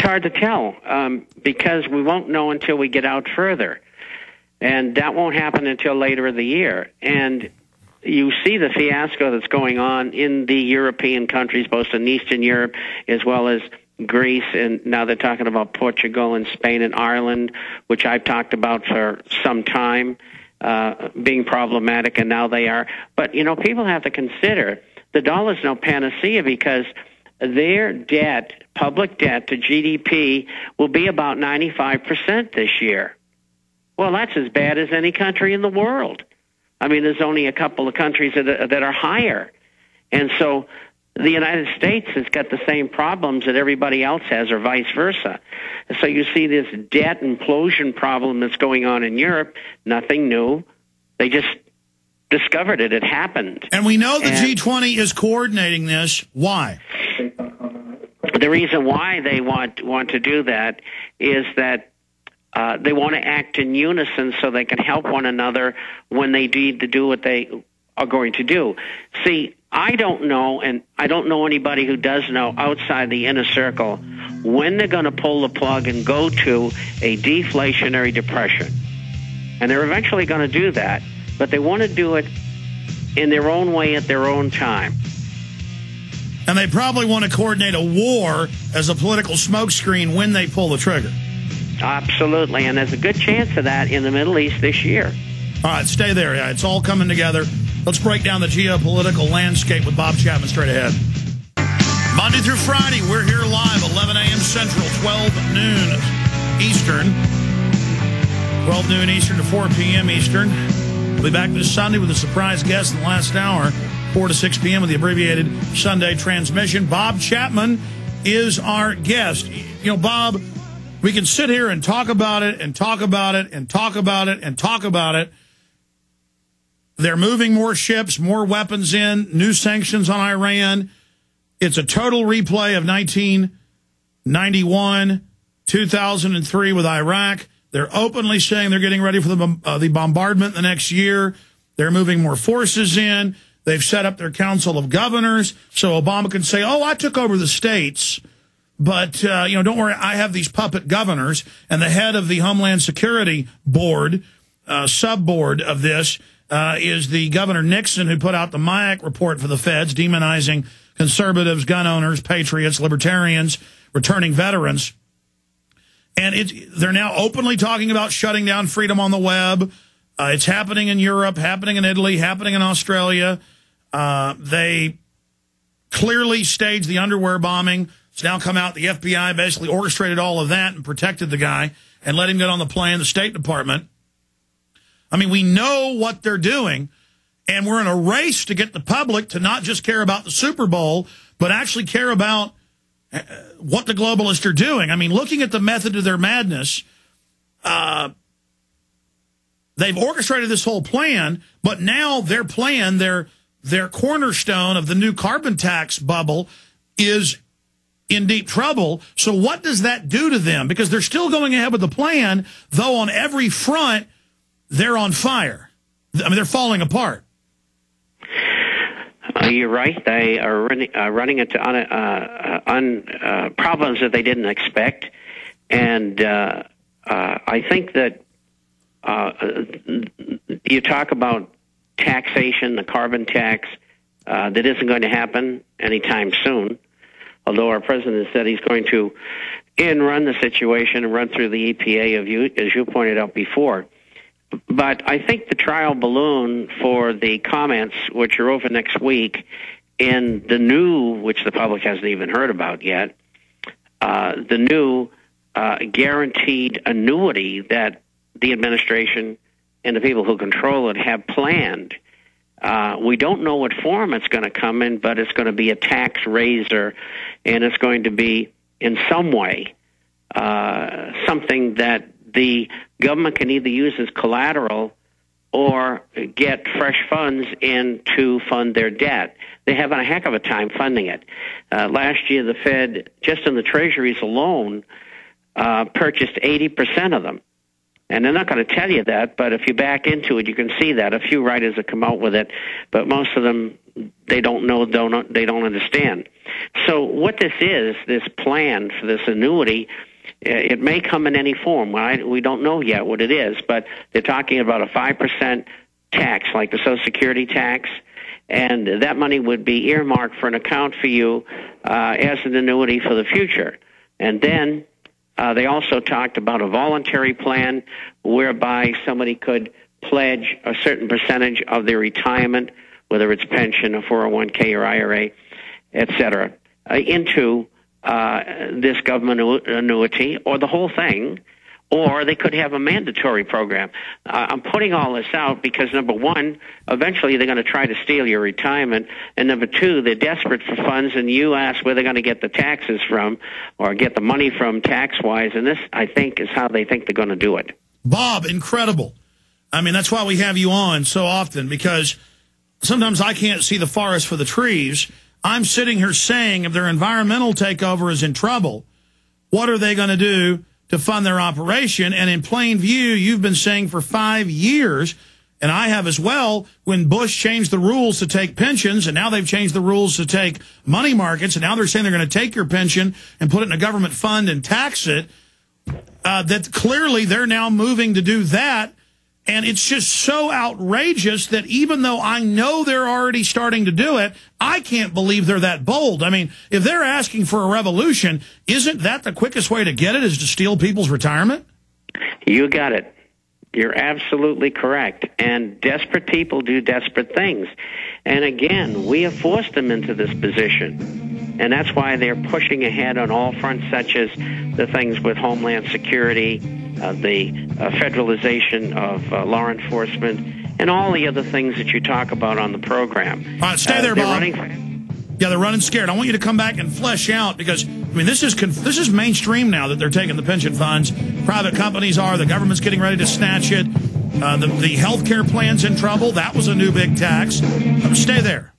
hard to tell because we won't know until we get out further. And that won't happen until later in the year. And you see the fiasco that's going on in the European countries, both in Eastern Europe as well as Greece, and now they're talking about Portugal and Spain and Ireland, which I've talked about for some time, being problematic, and now they are. But, you know, people have to consider the dollar's no panacea because their debt, public debt to GDP, will be about 95% this year. Well, that's as bad as any country in the world. I mean, there's only a couple of countries that are higher. And so the United States has got the same problems that everybody else has, or vice versa. So you see this debt implosion problem that's going on in Europe, nothing new. They just discovered it. It happened. And we know the G20 is coordinating this. Why? The reason why they want to do that is that they want to act in unison so they can help one another when they need to do what they are going to do. See, I don't know, and I don't know anybody who does know outside the inner circle, when they're going to pull the plug and go to a deflationary depression. And they're eventually going to do that, but they want to do it in their own way at their own time. And they probably want to coordinate a war as a political smokescreen when they pull the trigger. Absolutely, and there's a good chance of that in the Middle East this year. All right, stay there. Yeah, it's all coming together. Let's break down the geopolitical landscape with Bob Chapman straight ahead. Monday through Friday, we're here live, 11 a.m. Central, 12 noon Eastern. 12 noon Eastern to 4 p.m. Eastern. We'll be back this Sunday with a surprise guest in the last hour, 4 to 6 p.m. with the abbreviated Sunday transmission. Bob Chapman is our guest. You know, Bob, we can sit here and talk about it and talk about it and talk about it and talk about it. They're moving more ships, more weapons in, new sanctions on Iran. It's a total replay of 1991, 2003 with Iraq. They're openly saying they're getting ready for the bombardment the next year. They're moving more forces in. They've set up their Council of Governors so Obama can say, oh, I took over the states. But, you know, don't worry, I have these puppet governors. And the head of the Homeland Security Board, sub-board of this, is the Governor Nixon, who put out the MIAC report for the feds, demonizing conservatives, gun owners, patriots, libertarians, returning veterans. And they're now openly talking about shutting down freedom on the web. It's happening in Europe, happening in Italy, happening in Australia. They clearly staged the underwear bombing. It's now come out the FBI basically orchestrated all of that and protected the guy and let him get on the plane, the State Department. I mean, we know what they're doing, and we're in a race to get the public to not just care about the Super Bowl, but actually care about what the globalists are doing. I mean, looking at the method of their madness, they've orchestrated this whole plan, but now their plan, their cornerstone of the new carbon tax bubble is in deep trouble. So what does that do to them? Because they're still going ahead with the plan, though on every front, they're on fire. I mean, they're falling apart. You're right. They are running into problems that they didn't expect. And I think that you talk about taxation, the carbon tax, that isn't going to happen anytime soon, although our president said he's going to run the situation and run through the EPA, as you pointed out before. But I think the trial balloon for the comments, which are over next week, and the new, which the public hasn't even heard about yet, the new guaranteed annuity that the administration and the people who control it have planned. We don't know what form it's going to come in, but it's going to be a tax raiser, and it's going to be, in some way, something that the government can either use as collateral or get fresh funds in to fund their debt. They're having a heck of a time funding it. Last year, the Fed, just in the treasuries alone, purchased 80% of them. And they're not going to tell you that, but if you back into it, you can see that. A few writers have come out with it, but most of them they don't know, they don't understand. So what this plan for this annuity, it may come in any form. We don't know yet what it is, but they're talking about a 5% tax, like the Social Security tax, and that money would be earmarked for an account for you as an annuity for the future. And then they also talked about a voluntary plan whereby somebody could pledge a certain percentage of their retirement, whether it's pension, a 401k or IRA, et cetera, into this government annuity or the whole thing, or they could have a mandatory program. I'm putting all this out because, number one, eventually they're going to try to steal your retirement, and number two, they're desperate for funds, and you ask where they're going to get the taxes from or get the money from tax-wise, and this, I think, is how they think they're going to do it. Bob, incredible. I mean, that's why we have you on so often, because sometimes I can't see the forest for the trees. I'm sitting here saying if their environmental takeover is in trouble, what are they going to do to fund their operation? And in plain view, you've been saying for 5 years, and I have as well, when Bush changed the rules to take pensions, and now they've changed the rules to take money markets, and now they're saying they're going to take your pension and put it in a government fund and tax it, that clearly they're now moving to do that. And it's just so outrageous that even though I know they're already starting to do it, I can't believe they're that bold. I mean, if they're asking for a revolution, isn't that the quickest way to get it, is to steal people's retirement? You got it. You're absolutely correct. And desperate people do desperate things. And again, we have forced them into this position. And that's why they're pushing ahead on all fronts, such as the things with Homeland Security, the federalization of law enforcement, and all the other things that you talk about on the program. All right, stay there, Bob. Yeah, they're running scared. I want you to come back and flesh out, because, I mean, this is mainstream now that they're taking the pension funds. Private companies are. The government's getting ready to snatch it. The health care plan's in trouble. That was a new big tax. Stay there.